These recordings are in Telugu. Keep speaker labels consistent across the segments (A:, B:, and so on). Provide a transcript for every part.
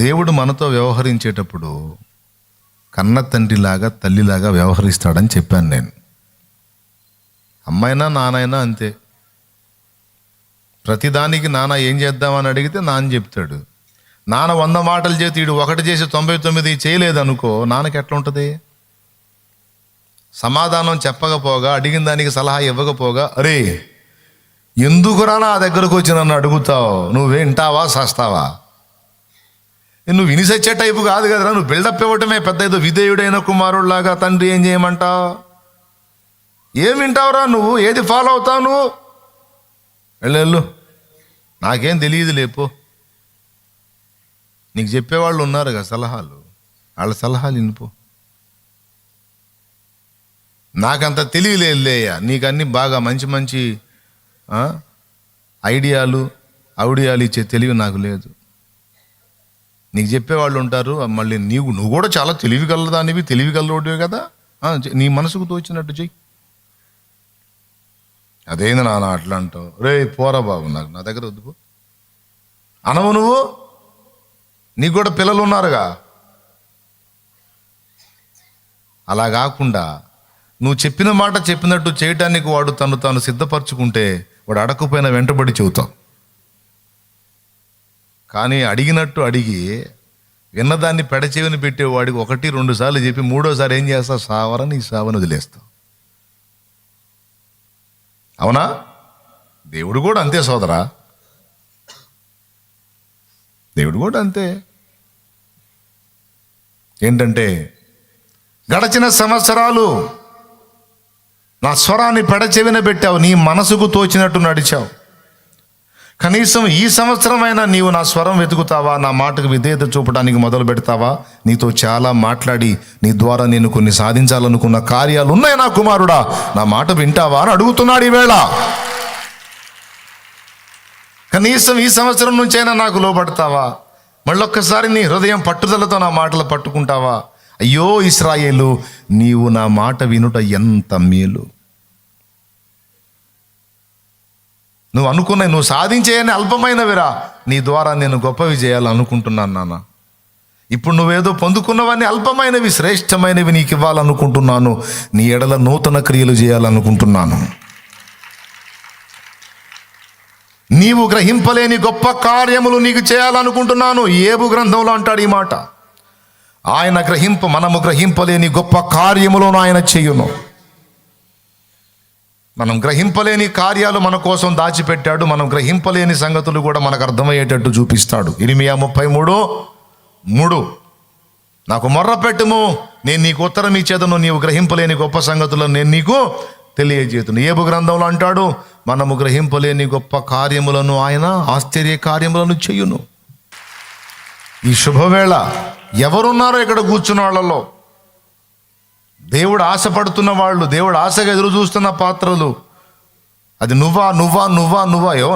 A: దేవుడు మనతో వ్యవహరించేటప్పుడు కన్న తండ్రిలాగా తల్లిలాగా వ్యవహరిస్తాడని చెప్పాను నేను. అమ్మైనా నానైనా అంతే. ప్రతిదానికి నాన్న ఏం చేద్దామని అడిగితే నాన్న చెప్తాడు. నాన్న 100 మాటలు చేతి వీడు 1 చేసి 99 చేయలేదనుకో, నాన్నకి ఎట్లా ఉంటుంది? సమాధానం చెప్పకపోగా, అడిగిన దానికి సలహా ఇవ్వకపోగా, అరే ఎందుకురా నా దగ్గరకు వచ్చి నన్ను అడుగుతావు, నువ్వు వింటావా సస్తావా? నువ్వు విని సచ్చే టైపు కాదు కదరా, నువ్వు బిల్డప్ ఇవ్వటమే పెద్ద ఏదో విధేయుడైన కుమారుడిలాగా. తండ్రి ఏం చేయమంటావు? ఏం వింటావురా నువ్వు? ఏది ఫాలో అవుతావు నువ్వు? వెళ్ళు, నాకేం తెలియదు లేపో. నీకు చెప్పేవాళ్ళు ఉన్నారు కదా సలహాలు, వాళ్ళ సలహాలు వినిపో. నాకంత తెలియలేదులేయ్యా, నీకన్నీ బాగా మంచి మంచి ఐడియాలు ఇచ్చే తెలివి నాకు లేదు. నీకు చెప్పేవాళ్ళు ఉంటారు, మళ్ళీ నువ్వు కూడా చాలా తెలివిగలదానివి, తెలివిగలవాడివి కదా, నీ మనసుకు తోచినట్టు చెయ్యి. అదేంది నాన్న అట్లా అంటావు? రే పోరా బాబు, నా దగ్గర వద్దుపో అనవు నువ్వు. నీకు కూడా పిల్లలు ఉన్నారుగా. అలా కాకుండా నువ్వు చెప్పిన మాట చెప్పినట్టు చేయటానికి వాడు తాను సిద్ధపరచుకుంటే వాడు అడగకపోయినా వెంటబడి చెబుతావు. కానీ అడిగినట్టు అడిగి విన్నదాన్ని పెడచెవిని పెట్టేవాడికి 1-2 సార్లు చెప్పి 3వసారి ఏం చేస్తావు? సావరని సావని వదిలేస్తావు. అవునా? దేవుడు కూడా అంతే సోదరా, దేవుడు కూడా అంతే. ఏంటంటే గడచిన సంవత్సరాలు నా స్వరాన్ని పెడచెవిన పెట్టావు, నీ మనసుకు తోచినట్టు నడిచావు. కనీసం ఈ సంవత్సరమైనా నీవు నా స్వరం వెతుకుతావా? నా మాటకు విధేయత చూపడానికి మొదలు పెడతావా? నీతో చాలా మాట్లాడి నీ ద్వారా నేను కొన్ని సాధించాలనుకున్న కార్యాలు ఉన్నాయి నా కుమారుడా, నా మాట వింటావా అని అడుగుతున్నాడు ఈవేళ. కనీసం ఈ సంవత్సరం నుంచైనా నాకు లోబడతావా? మళ్ళొక్కసారి నీ హృదయం పట్టుదలతో నా మాటలు పట్టుకుంటావా? అయ్యో ఇశ్రాయేలు, నీవు నా మాట వినుట ఎంత మేలు. నువ్వు అనుకున్నాయి, నువ్వు సాధించేయని అల్పమైనవిరా, నీ ద్వారా నేను గొప్పవి చేయాలనుకుంటున్నాను నాన్న. ఇప్పుడు నువ్వేదో పొందుకున్నవన్నీ అల్పమైనవి, శ్రేష్టమైనవి నీకు ఇవ్వాలనుకుంటున్నాను. నీ ఎడల నూతన క్రియలు చేయాలనుకుంటున్నాను. నీవు గ్రహింపలేని గొప్ప కార్యములు నీకు చేయాలనుకుంటున్నాను. ఏబు గ్రంథంలో అంటాడు ఈ మాట. మనము గ్రహింపలేని గొప్ప కార్యములను ఆయన చేయును. మనం గ్రహింపలేని కార్యాలు మన కోసం దాచిపెట్టాడు. మనం గ్రహింపలేని సంగతులు కూడా మనకు అర్థమయ్యేటట్టు చూపిస్తాడు. ఇర్మియా 33:3 నాకు మొర్ర పెట్టుము, నేను నీకు ఉత్తరం ఇచ్చేదను, నీవు గ్రహింపలేని గొప్ప సంగతులను నేను నీకు తెలియజేతును. ఏబు గ్రంథంలో అంటాడు, మనము గ్రహింపలేని గొప్ప కార్యములను ఆయన ఆశ్చర్య కార్యములను చేయును. ఈ శుభవేళ ఎవరున్నారో ఇక్కడ కూర్చున్న వాళ్ళలో దేవుడు ఆశపడుతున్న వాళ్ళు, దేవుడు ఆశగా ఎదురు చూస్తున్న పాత్రలు, అది నువ్వా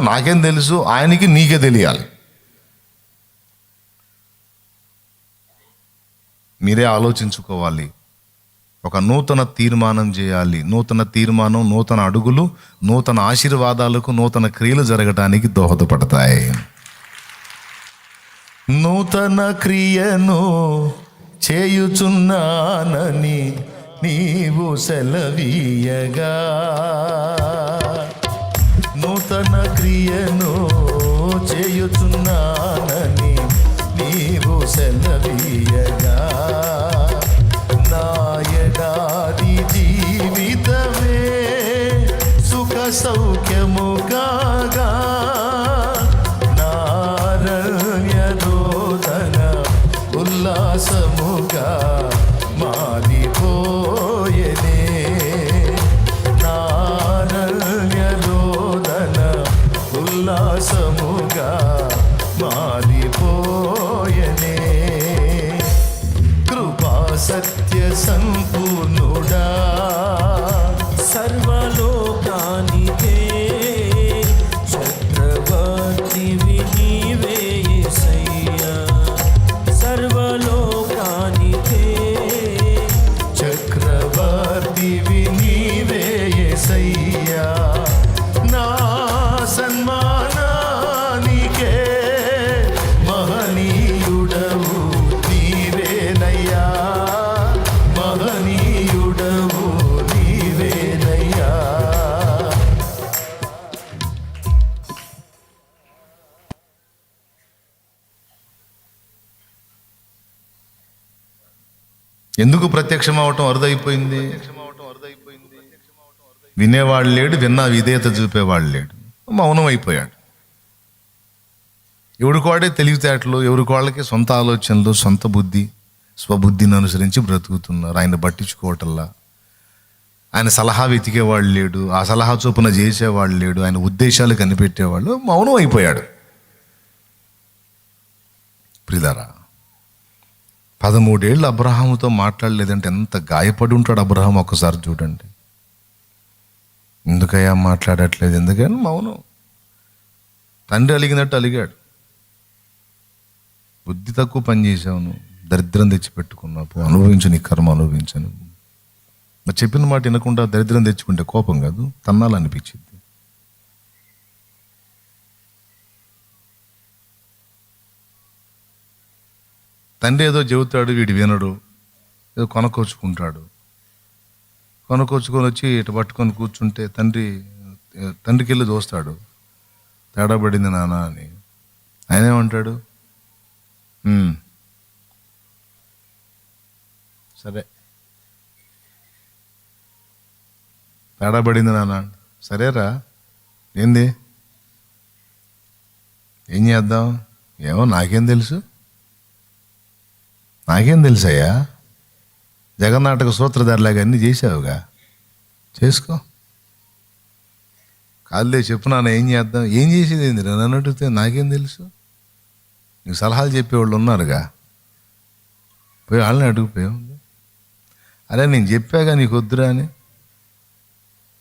A: నాకేం తెలుసు, ఆయనకి నీకే తెలియాలి. మీరే ఆలోచించుకోవాలి. ఒక నూతన తీర్మానం చేయాలి. నూతన తీర్మానం, నూతన అడుగులు, నూతన ఆశీర్వాదాలకు, నూతన క్రియలు జరగటానికి దోహదపడతాయి. నూతన క్రియను చేయుచున్నానని నీవు సెలవీయగా, నూతన క్రియను చేయుచున్నానని నీవు సెలవీయగా, నా ఎడారి జీవితమే సుఖ సౌఖ్యము కాగా, నారణ్యరోదన ఉల్లాసముగా మారిపోయెనే, నారణ్యరోదన ఉల్లాసముగా మారిపోయెనే. కృపా సత్య సంపూర్ణుడా,
B: సర్వలోకానికే చక్రవర్తివి నీవే యేసయ్యా, సర్వలోకానికే
A: చక్రవర్తివి నీవే యేసయ్యా, నా సన్మానానికే మహనీయుడవు ఎందుకు ప్రత్యక్షం అవటం అరుదైపోయింది? వినేవాళ్ళు లేడు, విన్నా విధేయత చూపేవాళ్ళు లేడు, మౌనం అయిపోయాడు. ఎవరికి వాడే తెలివితేటలు, ఎవరికి వాళ్ళకి సొంత ఆలోచనలు, సొంత బుద్ధి, స్వబుద్ధిని అనుసరించి బ్రతుకుతున్నారు. ఆయన పట్టించుకోవటల్లా, ఆయన సలహా వెతికేవాళ్ళు లేడు, ఆ సలహా చొప్పున చేసేవాళ్ళు లేడు, ఆయన ఉద్దేశాలు కనిపెట్టేవాళ్ళు, మౌనం అయిపోయాడు. ప్రియులారా, 13 ఏళ్ళు అబ్రహాముతో మాట్లాడలేదంటే ఎంత గాయపడి ఉంటాడు అబ్రహాం. ఒక్కసారి చూడండి. ఎందుకయ్యా మాట్లాడట్లేదు? ఎందుకని మౌనం. తండ్రి అలిగినట్టు అలిగాడు. బుద్ధి తక్కువ పని చేసావు, దరిద్రం తెచ్చిపెట్టుకున్నావు, అనుభవించు, నీ కర్మ అనుభవించను. మరి చెప్పిన మాట వినకుండా దరిద్రం తెచ్చుకుంటే కోపం కాదు, తన్నాలనిపించింది. తండ్రి ఏదో చెబుతాడు, వీడు వినడు, ఏదో కొనకొచ్చుకుంటాడు. కొనకొచ్చుకొని వచ్చి ఇటు పట్టుకొని కూర్చుంటే తండ్రికి వెళ్ళి చూస్తాడు, తేడా పడింది నాన్న అని. ఆయన ఏమంటాడు? సరే, తేడా పడింది నాన్న, సరేరా, ఏంది, ఏం చేద్దాం? ఏమో నాకేం తెలుసు, నాకేం తెలుసయ్యా, జగన్నాటక సూత్రధారిలాగా అన్నీ చేసావుగా, చేసుకో. కాదులే చెప్పు నాన్న, ఏం చేద్దాం? ఏం చేసేది ఏంది నన్ను అడిగితే? నాకేం తెలుసు, నీకు సలహాలు చెప్పేవాళ్ళు ఉన్నారుగా, పోయి వాళ్ళని అడిగిపోయావు. అరే నేను చెప్పాగా నీకు వద్దురా అని,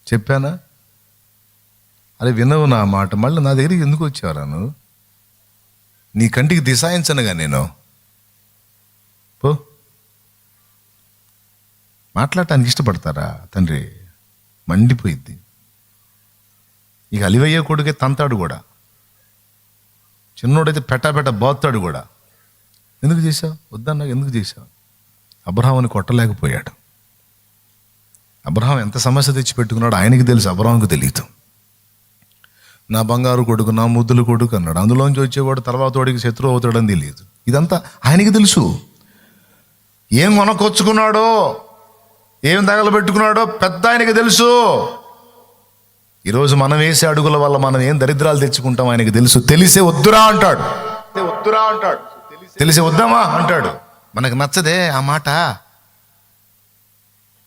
A: చెప్పానా? అరే వినవు నా మాట, మళ్ళీ నా దగ్గరికి ఎందుకు వచ్చావురా నువ్వు? నీ కంటికి దిశాయించనుగా నేను, పో. మాట్లాడటానికి ఇష్టపడతారా? తండ్రి మండిపోయిద్ది. ఇక అలివయ్యే కొడుకే తంతాడు కూడా, చిన్నోడైతే పెట్ట బాతాడు కూడా. ఎందుకు చేశావు? వద్దన్నా, ఎందుకు చేశావు? అబ్రహాముని కొట్టలేకపోయాడు. అబ్రహాం ఎంత సమస్య తెచ్చిపెట్టుకున్నాడు ఆయనకి తెలుసు, అబ్రహాంకి తెలియదు. నా బంగారు కొడుకు, నా ముద్దుల కొడుకు అన్నాడు. అందులోంచి వచ్చేవాడు తర్వాత వాడికి శత్రువు అవుతాడని తెలియదు. ఇదంతా ఆయనకి తెలుసు. ఏం కొనకొచ్చుకున్నాడో, ఏం తగలబెట్టుకున్నాడో పెద్ద ఆయనకి తెలుసు. ఈరోజు మనం వేసే అడుగుల వల్ల మనం ఏం దరిద్రాలు తెచ్చుకుంటాం ఆయనకి తెలుసు. తెలిసే వద్దురా అంటాడు, తెలిసే వద్దామా అంటాడు. మనకు నచ్చదే ఆ మాట.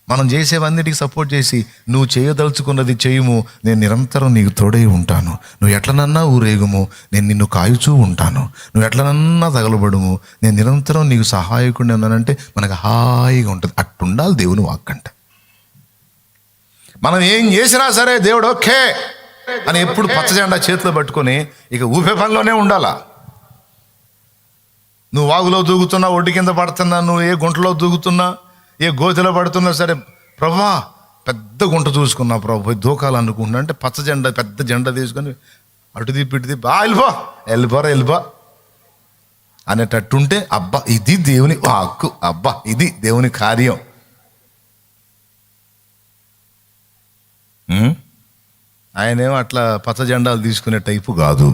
A: మనం చేసేవన్నిటికి సపోర్ట్ చేసి, నువ్వు చేయదలుచుకున్నది చేయుము, నేను నిరంతరం నీకు తోడై ఉంటాను, నువ్వు ఎట్లనన్నా ఊరేగుము, నేను నిన్ను కాయుచూ ఉంటాను, నువ్వు ఎట్లనన్నా తగలబడుము, నేను నిరంతరం నీకు సహాయకుడిని ఉన్నానంటే మనకు హాయిగా ఉంటుంది. అట్టుండాలి దేవుని వాక్కంట. మనం ఏం చేసినా సరే దేవుడు ఓకే అని ఎప్పుడు పచ్చజెండా చేతిలో పట్టుకొని ఇక ఊపే పనిలోనే ఉండాలా. నువ్వు వాగులో దూకుతున్నా, ఒడ్డు కింద పడుతున్నా, నువ్వు ఏ గుంటలో దూకుతున్నా, ఏ గోతిలో పడుతున్నా సరే, ప్రభా పెద్ద గుంట చూసుకున్నా ప్రభు దూకాలనుకుంటున్నా అంటే పచ్చజెండా, పెద్ద జెండా తీసుకొని అటు తిప్పి ఇటు తిప్పి వెళ్ళిపో అనేటట్టుంటే, అబ్బా ఇది దేవుని హక్కు, అబ్బా ఇది దేవుని కార్యం. ఆయనేమో అట్లా పచ్చ జెండాలు తీసుకునే టైపు కాదు.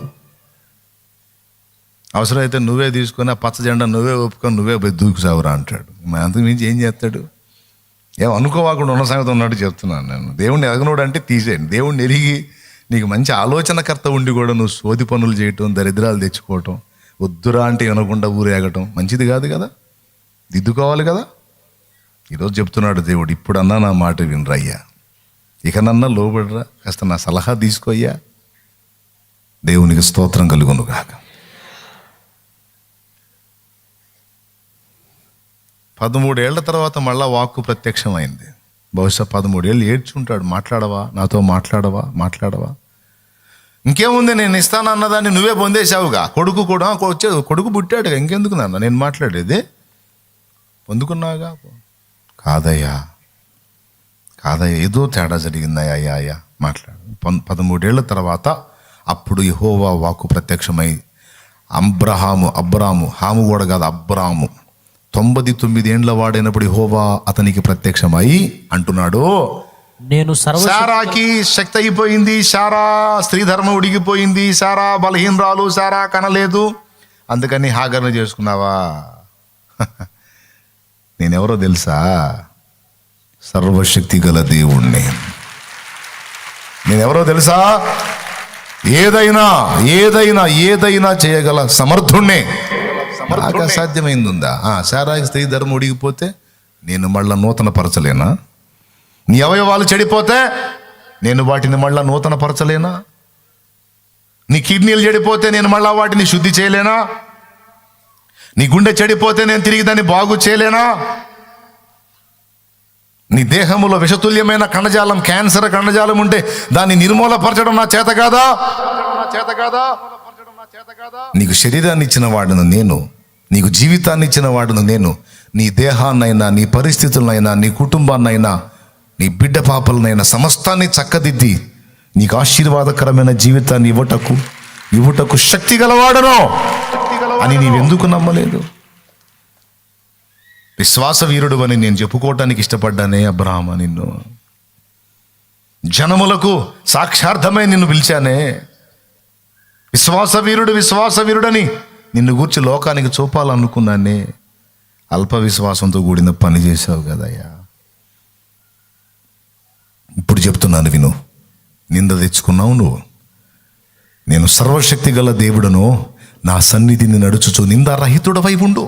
A: అవసరమైతే నువ్వే తీసుకొని ఆ పచ్చ జెండా నువ్వే ఒప్పుకొని నువ్వే పోయి దూకుసావురా అంటాడు. అంతకు మించి ఏం చేస్తాడు? ఏం అనుకోవాకుండా ఉన్న సంగతి ఉన్నట్టు చెప్తున్నాను నేను. దేవుణ్ణి ఎరగనోడు అంటే తీసేయండి. దేవుణ్ణి ఎరిగి నీకు మంచి ఆలోచనకర్త ఉండి కూడా నువ్వు సోది పనులు చేయటం, దరిద్రాలు తెచ్చుకోవటం, వద్దురా అంటే వినకుండా ఊరేగటం మంచిది కాదు కదా, దిద్దుకోవాలి కదా. ఈరోజు చెప్తున్నాడు దేవుడు, ఇప్పుడన్నా నా మాట వినరయ్యా, ఇకనన్నా లోబడరా, కాస్త నా సలహా తీసుకోయ్యా. దేవునికి స్తోత్రం కలుగును గాక. 13 ఏళ్ల తర్వాత మళ్ళా వాక్కు ప్రత్యక్షమైంది. బహుశా 13 ఏళ్ళు ఏడ్చుంటాడు. మాట్లాడవా, నాతో మాట్లాడవా. ఇంకేముంది, నేను ఇస్తాను అన్నదాన్ని నువ్వే పొందేశావుగా. కొడుకు కూడా కొడుకు పుట్టాడుగా, ఇంకెందుకు నాన్న నేను మాట్లాడేది, పొందుకున్నావుగా. కాదయ్యా ఏదో తేడా జరిగిందయ్యా మాట్లాడు. 13 ఏళ్ల తర్వాత అప్పుడు యెహోవా వాక్కు ప్రత్యక్షమై అబ్రాము హాము కూడా కాదు, అబ్రాము 99 ఏండ్ల వాడైనప్పుడు యెహోవా అతనికి ప్రత్యక్షమై అంటున్నాడు,
B: నేను
A: శారాకి శక్తి అయిపోయింది, శారా స్త్రీ ధర్మం ఉడిగిపోయింది, శారా బలహీనరాలు, శారా కనలేదు, అందుకని హాగర్ను చేసుకున్నావా? నేనెవరో తెలుసా? సర్వశక్తి గల దేవుణ్ణి. నేనెవరో తెలుసా? ఏదైనా ఏదైనా ఏదైనా చేయగల సమర్థుణ్ణి. నాకు అసాధ్యమైంది ఉందా? శారాయి స్త్రీ ధర్మం ఉడిగిపోతే నేను మళ్ళా నూతన పరచలేనా? నీ అవయవాలు చెడిపోతే నేను వాటిని మళ్ళా నూతన పరచలేనా? నీ కిడ్నీలు చెడిపోతే నేను మళ్ళా వాటిని శుద్ధి చేయలేనా? నీ గుండె చెడిపోతే నేను తిరిగి దాన్ని బాగు చేయలేనా? నీ దేహములో విషతుల్యమైన కణజాలం, క్యాన్సర్ కణజాలం ఉంటే దాన్ని నిర్మూలపరచడం నా చేత కాదా? నీకు శరీరాన్ని ఇచ్చిన వాడును నేను, నీకు జీవితాన్ని ఇచ్చిన వాడును నేను. నీ దేహాన్నైనా, నీ పరిస్థితులనైనా, నీ కుటుంబాన్నైనా, నీ బిడ్డ పాపలనైనా సమస్తాన్ని చక్కదిద్ది నీకు ఆశీర్వాదకరమైన జీవితాన్ని ఇవ్వటకు శక్తి గలవాడను అని నీవెందుకు నమ్మలేదు? విశ్వాస వీరుడు అని నేను చెప్పుకోవటానికి ఇష్టపడ్డానే అబ్రహామా. నిన్ను జనములకు సాక్షార్థమై నిన్ను పిలిచానే. విశ్వాస వీరుడని నిన్ను గూర్చి లోకానికి చూపాలనుకున్నానే. అల్ప విశ్వాసంతో కూడిన పని చేశావు కదయ్యా. ఇప్పుడు చెప్తున్నాను విను. నింద తెచ్చుకున్నావు నువ్వు. నేను సర్వశక్తి గల దేవుడను, నా సన్నిధిని నడుచుచు నిందారహితుడవై ఉండు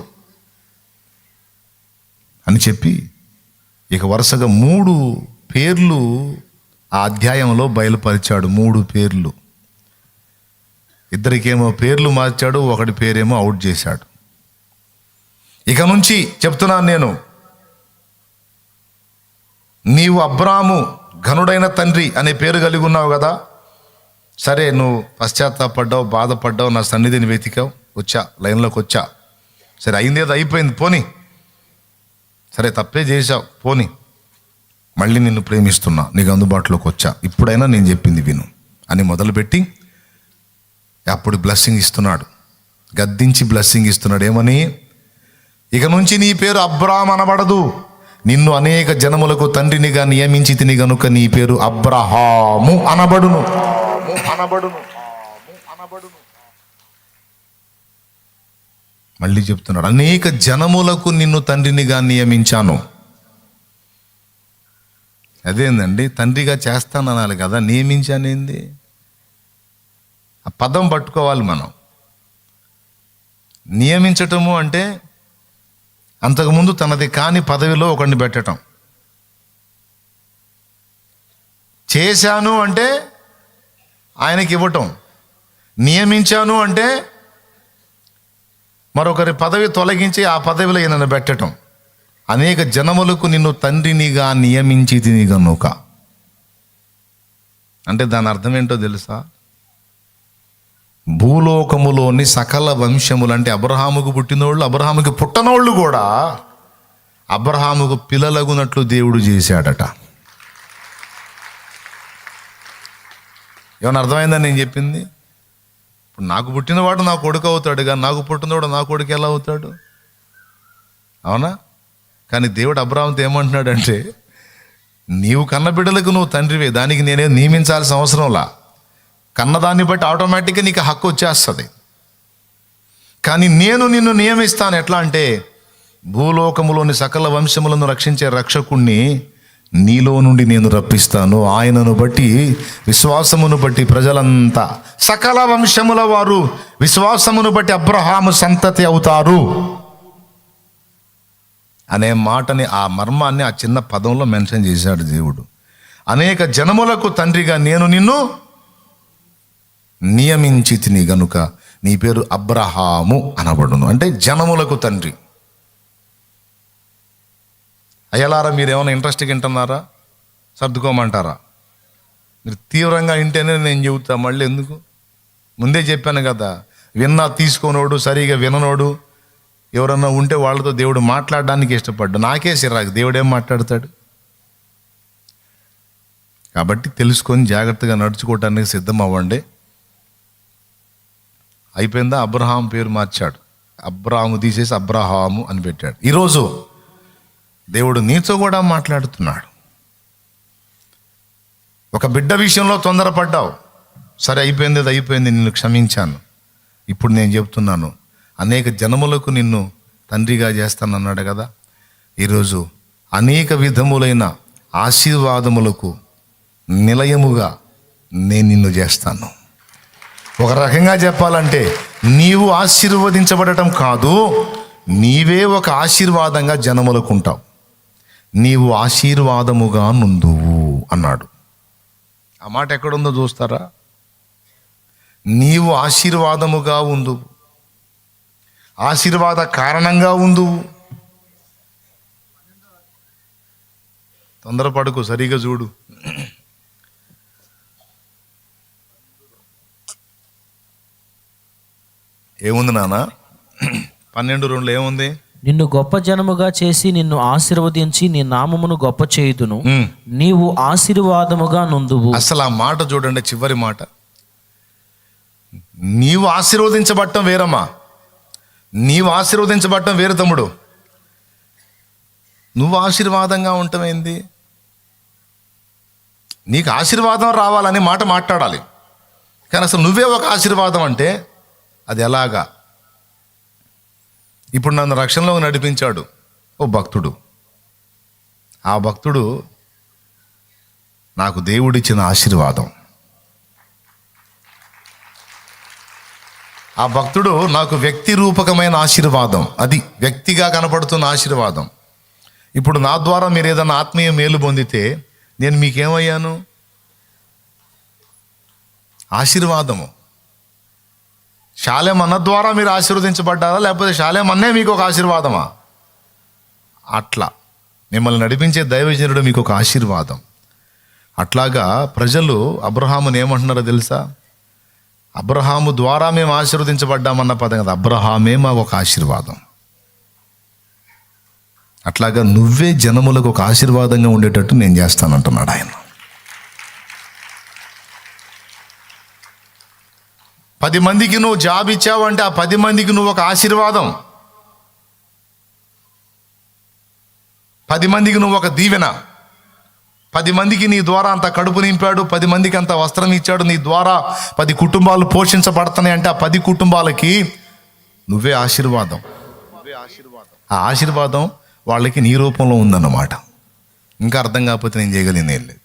A: అని చెప్పి ఇక వరుసగా 3 పేర్లు ఆ అధ్యాయంలో బయలుపరిచాడు. 3 పేర్లు. ఇద్దరికేమో పేర్లు మార్చాడు, ఒకటి పేరేమో అవుట్ చేశాడు. ఇక నుంచి చెప్తున్నాను నేను, నీవు అబ్రాము ఘనుడైన తండ్రి అనే పేరు కలిగి ఉన్నావు కదా. సరే, నువ్వు పశ్చాత్తాపడ్డావు, బాధపడ్డావు, నా సన్నిధిని వెతికావు, వచ్చా, లైన్లోకి వచ్చా. సరే, అయిందేదో అయిపోయింది, పోనీ. సరే, తప్పే చేశావు, పోనీ. మళ్ళీ నిన్ను ప్రేమిస్తున్నా, నీకు అందుబాటులోకి వచ్చా, ఇప్పుడైనా నేను చెప్పింది విను అని మొదలుపెట్టి అప్పుడు బ్లెస్సింగ్ ఇస్తున్నాడు. గద్దించి బ్లెస్సింగ్ ఇస్తున్నాడు. ఏమని? ఇక నుంచి నీ పేరు అబ్రామ్ అనబడదు, నిన్ను అనేక జనములకు తండ్రినిగా నియమించి తిని గనుక నీ పేరు అబ్రహాము అనబడును. మళ్ళీ చెప్తున్నాడు, అనేక జనములకు నిన్ను తండ్రినిగా నియమించాను. అదేందండి, తండ్రిగా చేస్తాననాలి కదా, నియమించానేంది? ఆ పదం పట్టుకోవాలి మనం. నియమించటము అంటే అంతకుముందు తనది కాని పదవిలో ఒకరిని పెట్టడం. చేశాను అంటే ఆయనకి ఇవ్వటం. నియమించాను అంటే మరొకరి పదవి తొలగించి ఆ పదవిలో ఈయనను పెట్టడం. అనేక జనములకు నిన్ను తండ్రినిగా నియమించి తిని గనుక అంటే దాని అర్థం ఏంటో తెలుసా? భూలోకములోని సకల వంశములు అంటే అబ్రహాముకు పుట్టినోళ్ళు, అబ్రహాముకి పుట్టనోళ్ళు కూడా అబ్రహాముకు పిల్లలగునట్లు దేవుడు చేశాడట. ఏమన్నా అర్థమైందని నేను చెప్పింది? ఇప్పుడు నాకు పుట్టినవాడు నా కొడుకు అవుతాడు, కానీ నాకు పుట్టినవాడు నా కొడుకు ఎలా అవుతాడు? అవునా? కానీ దేవుడు అబ్రహాముతో ఏమంటున్నాడంటే, నీవు కన్న బిడ్డలకు నువ్వు తండ్రివే, దానికి నేనే నియమించాల్సిన అవసరంలా. కన్నదాన్ని బట్టి ఆటోమేటిక్గా నీకు హక్కు వచ్చేస్తుంది. కానీ నేను నిన్ను నియమిస్తాను. ఎట్లా అంటే, భూలోకములోని సకల వంశములను రక్షించే రక్షకుణ్ణి నీలో నుండి నేను రప్పిస్తాను. ఆయనను బట్టి, విశ్వాసమును బట్టి ప్రజలంతా, సకల వంశముల వారు విశ్వాసమును బట్టి అబ్రహాము సంతతి అవుతారు అనే మాటని, ఆ మర్మాన్ని ఆ చిన్న పదంలో మెన్షన్ చేశాడు దేవుడు. అనేక జనములకు తండ్రిగా నేను నిన్ను నియమించి తిని గనుక నీ పేరు అబ్రహాము అనబడును. అంటే జనములకు తండ్రి. అయ్యలారా, మీరు ఏమైనా ఇంట్రెస్ట్గా వింటున్నారా? సర్దుకోమంటారా? మీరు తీవ్రంగా వింటేనే నేను చెబుతా. మళ్ళీ ఎందుకు? ముందే చెప్పాను కదా, విన్నా తీసుకోనోడు, సరిగా విననోడు ఎవరన్నా ఉంటే వాళ్ళతో దేవుడు మాట్లాడడానికి ఇష్టపడ్డా. నాకే సిరాకు, దేవుడేం మాట్లాడతాడు? కాబట్టి తెలుసుకొని జాగ్రత్తగా నడుచుకోవటానికి సిద్ధం అవ్వండి. అయిపోయిందా? అబ్రహాం పేరు మార్చాడు, అబ్రాహాము తీసేసి అబ్రహాము అని పెట్టాడు. ఈరోజు దేవుడు నీతో కూడా మాట్లాడుతున్నాడు. ఒక బిడ్డ విషయంలో తొందరపడ్డావు, సరే అయిపోయింది, అది అయిపోయింది, నిన్ను క్షమించాను. ఇప్పుడు నేను చెప్తున్నాను, అనేక జనములకు నిన్ను తండ్రిగా చేస్తానన్నాడు కదా. ఈరోజు అనేక విధములైన ఆశీర్వాదములకు నిలయముగా నేను నిన్ను చేస్తాను. ఒక రకంగా చెప్పాలంటే నీవు ఆశీర్వదించబడటం కాదు, నీవే ఒక ఆశీర్వాదంగా జనములకు ఉంటావు. నీవు ఆశీర్వాదముగా నుందువు అన్నాడు. ఆ మాట ఎక్కడుందో చూస్తారా? నీవు ఆశీర్వాదముగా ఉందువు, ఆశీర్వాద కారణంగా ఉందువు. తొందరపడకు, సరిగా చూడు. ఏముంది నాన్న? 12:2 ఏముంది?
B: నిన్ను గొప్ప జనముగా చేసి నిన్ను ఆశీర్వదించి నీ నామమును గొప్ప చేయుదును, నీవు ఆశీర్వాదముగా నుందువు.
A: అసలు ఆ మాట చూడండి, చివరి మాట. నీవు ఆశీర్వదించబడటం వేరమ్మా, నీవు ఆశీర్వదించబడటం వేరు తమ్ముడు. నువ్వు ఆశీర్వాదంగా ఉండటమేంది? నీకు ఆశీర్వాదం రావాలని మాట మాట్లాడాలి, కానీ అసలు నువ్వే ఒక ఆశీర్వాదం అంటే అది ఎలాగా? ఇప్పుడు నన్ను రక్షణలో నడిపించాడు ఓ భక్తుడు. ఆ భక్తుడు నాకు దేవుడిచ్చిన ఆశీర్వాదం. ఆ భక్తుడు నాకు వ్యక్తి రూపకమైన ఆశీర్వాదం, అది వ్యక్తిగా కనపడుతున్న ఆశీర్వాదం. ఇప్పుడు నా ద్వారా మీరు ఏదైనా ఆత్మీయ మేలు పొందితే నేను మీకేమయ్యాను? ఆశీర్వాదము. శాలేం అన్న ద్వారా మీరు ఆశీర్వదించబడ్డారా, లేకపోతే శాలేం అన్నే మీకు ఒక ఆశీర్వాదమా? అట్లా మిమ్మల్ని నడిపించే దైవజనుడు మీకు ఒక ఆశీర్వాదం. అట్లాగా ప్రజలు అబ్రహాముని ఏమంటున్నారో తెలుసా? అబ్రహాము ద్వారా మేము ఆశీర్వదించబడ్డామన్న పదం కదా, అబ్రహామే మాకు ఒక ఆశీర్వాదం. అట్లాగా నువ్వే జనములకు ఒక ఆశీర్వాదంగా ఉండేటట్టు నేను చేస్తానంటున్నాడు ఆయన. 10 మందికి నువ్వు జాబ్ ఇచ్చావు అంటే ఆ 10 మందికి నువ్వు ఒక ఆశీర్వాదం. 10 మందికి నువ్వు ఒక దీవెన. 10 మందికి నీ ద్వారా అంత కడుపు నింపాడు, 10 మందికి అంత వస్త్రం ఇచ్చాడు, నీ ద్వారా 10 కుటుంబాలు పోషించబడుతున్నాయి అంటే ఆ 10 కుటుంబాలకి నువ్వే ఆశీర్వాదం. ఆ ఆశీర్వాదం వాళ్ళకి నీ రూపంలో ఉందన్నమాట. ఇంకా అర్థం కాకపోతే నేను చేయగలిగింది ఏం లేదు.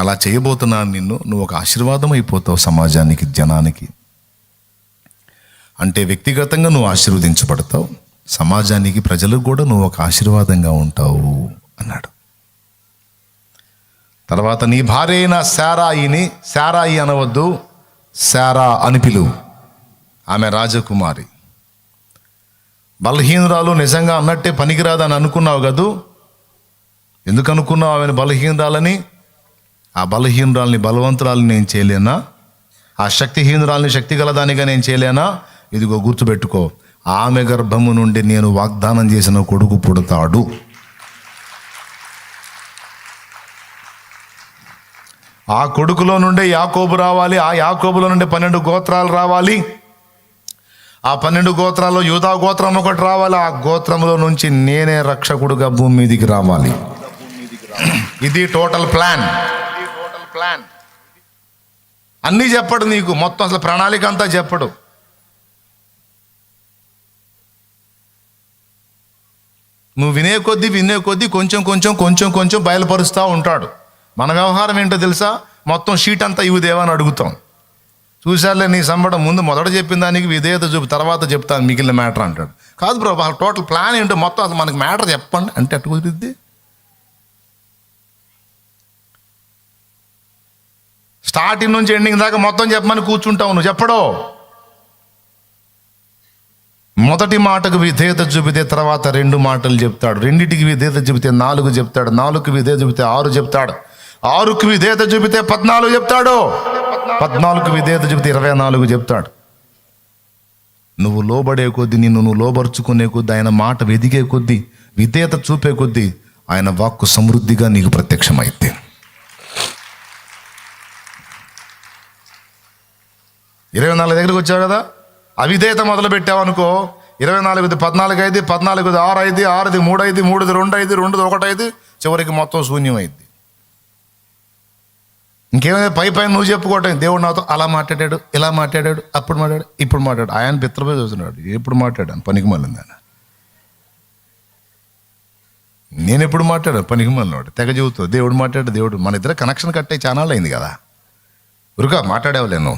A: అలా చేయబోతున్నాను నిన్ను. నువ్వు ఒక ఆశీర్వాదం అయిపోతావు సమాజానికి, జనానికి. అంటే వ్యక్తిగతంగా నువ్వు ఆశీర్వదించబడతావు, సమాజానికి, ప్రజలకు కూడా నువ్వు ఒక ఆశీర్వాదంగా ఉంటావు అన్నాడు. తర్వాత నీ భార్య అయిన శారాయిని, శారాయి అనవద్దు, శారా అని పిలువు. ఆమె రాజకుమారి. బలహీనురాలు, నిజంగా అన్నట్టే పనికిరాదని అనుకున్నావు కదూ. ఎందుకు అనుకున్నావు ఆమెను బలహీనురాలని? ఆ బలహీనురాల్ని బలవంతురాలని నేను చేయలేనా? ఆ శక్తిహీనురాల్ని శక్తి గలదానిగా నేను చేయలేనా? ఇదిగో గుర్తుపెట్టుకో, ఆమె గర్భము నుండి నేను వాగ్దానం చేసిన కొడుకు పుడతాడు. ఆ కొడుకులో నుండే యాకోబు రావాలి, ఆ యాకోబులో నుండి 12 గోత్రాలు రావాలి, ఆ 12 గోత్రాల్లో యూదా గోత్రం ఒకటి రావాలి, ఆ గోత్రంలో నుంచి నేనే రక్షకుడుగా భూమి మీదికి రావాలి. ఇది టోటల్ ప్లాన్. అన్నీ చెప్పడు నీకు, మొత్తం అసలు ప్రణాళిక అంతా చెప్పడు. నువ్వు వినే కొద్దీ కొంచెం బయలుపరుస్తూ ఉంటాడు. మన వ్యవహారం ఏంటో తెలుసా? మొత్తం షీట్ అంతా ఇవి దేవా అని అడుగుతాం. చూశారులే నీ సంబడం, ముందు మొదట చెప్పిన దానికి విధేయత చూపి తర్వాత చెప్తాను మిగిలిన మ్యాటర్ అంటాడు. కాదు బ్రో, టోటల్ ప్లాన్ ఏంటో మొత్తం అసలు మనకి మ్యాటర్ చెప్పండి అంటే అటు కుదిరిద్ది. స్టార్టింగ్ నుంచి ఎండింగ్ దాకా మొత్తం చెప్పమని కూర్చుంటావు, నువ్వు చెప్పడో. మొదటి మాటకు విధేయత చూపితే తర్వాత 2 మాటలు చెప్తాడు, 2టికి విధేయత చూపితే 4 చెప్తాడు, 4కి విధేయత చూపితే 6 చెప్తాడు, 6కి విధేయత చూపితే 14 చెప్తాడు, 14కి విధేయత చూపితే 24 చెప్తాడు. నువ్వు లోబడే కొద్దీ, నువ్వు లోబరుచుకునే కొద్దీ, ఆయన మాట వెదిగే కొద్దీ, విధేయత చూపే కొద్దీ ఆయన వాక్కు సమృద్ధిగా నీకు ప్రత్యక్షమైతే. 24 దగ్గరికి వచ్చావు కదా, అవిధేయత మొదలు పెట్టావనుకో, 24ది 14 అయింది, 14ది 6 అయింది, 6ది 3 అయింది, 3ది 2 అయింది, 2ది 1 అయింది, చివరికి మొత్తం శూన్యం అయింది. ఇంకేమైనా పైన నువ్వు చెప్పుకోవటం, దేవుడు నాతో అలా మాట్లాడాడు, ఇలా మాట్లాడాడు, అప్పుడు మాట్లాడాడు, ఇప్పుడు మాట్లాడు. ఆయన పిత్రపోయి చూస్తున్నాడు, ఎప్పుడు మాట్లాడాను పనికి మళ్ళీ. నేను ఎప్పుడు మాట్లాడాను పనికి మనోడు తెగ చెబుతావు దేవుడు మాట్లాడు దేవుడు, మన ఇద్దరు కనెక్షన్ కట్టే ఛానల్ అయింది కదా, ఉరుగా మాట్లాడేవలేను.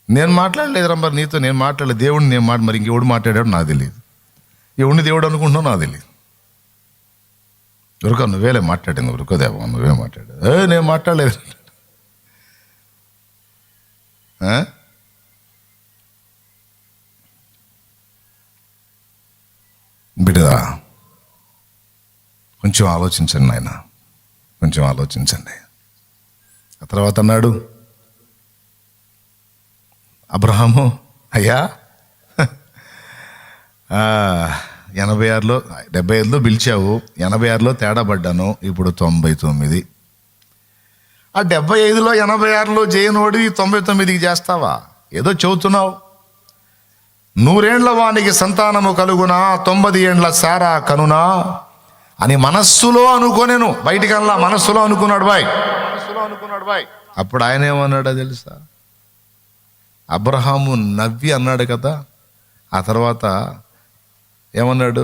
A: నేను మాట్లాడలేదు రంబర్ నీతో, నేను మాట్లాడలేదు దేవుడిని, నేను మరి ఇంకెవడు మాట్లాడాడు నాకు తెలియదు, ఎవడిని దేవుడు అనుకుంటున్నావు నాకు తెలియదు. ఉరుక నువ్వేలే మాట్లాడింది, ఉరుకోదేవా నువ్వే మాట్లాడావు, నేను మాట్లాడలేదు. బిడ్డరా కొంచెం ఆలోచించండి నాయన, కొంచెం ఆలోచించండి. ఆ తర్వాత అన్నాడు అబ్రహాము, అయ్యా 86లో 75లో పిలిచావు, 86లో తేడా పడ్డాను, ఇప్పుడు 99. ఆ 75లో 86లో జయనోడి 99కి చేస్తావా? ఏదో చెబుతున్నావు. 100 ఏండ్ల వానికి సంతానము కలుగునా, 90 ఏండ్ల సారా కనునా అని మనస్సులో అనుకోనేను, బయటికల్లా మనస్సులో అనుకున్నాడు బాయ్. అప్పుడు ఆయన ఏమన్నాడో తెలుసా? అబ్రహాము నవ్వి అన్నాడు కదా. ఆ తర్వాత ఏమన్నాడు?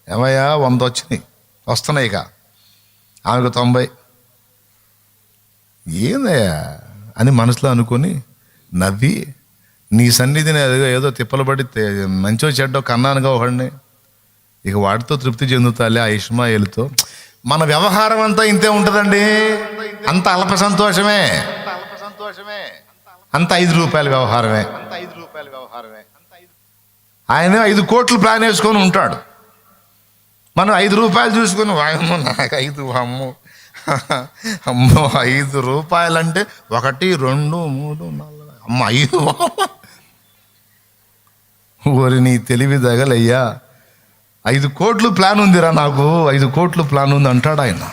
A: ఏమయ్యా 100 వచ్చినాయి, వస్తున్నాయి, ఇక ఆమెకు 90, ఏందయ్యా అని మనసులో అనుకొని నవ్వి, నీ సన్నిధిని ఏదో తిప్పలు పడి మంచో చెడ్డో కన్నానుగా ఒకడిని, ఇక వాటితో తృప్తి చెందుతాలే ఆ ఇష్మాయేలుతో. మన వ్యవహారం అంతా ఇంతే ఉంటుందండి, అంత అల్ప సంతోషమే, అంత 5 రూపాయల వ్యవహారమే. ఆయన 5 కోట్లు ప్లాన్ వేసుకొని ఉంటాడు, మనం 5 రూపాయలు చూసుకొని వాయమ్మో నాకు 5, అమ్మో 5 రూపాయలంటే 1 2 3 4 అమ్మ 5. ఓరి నీ తెలివి తగలయ్యా, 5 కోట్లు ప్లాన్ ఉందిరా నాకు, 5 కోట్లు ప్లాన్ ఉంది అంటాడు ఆయన.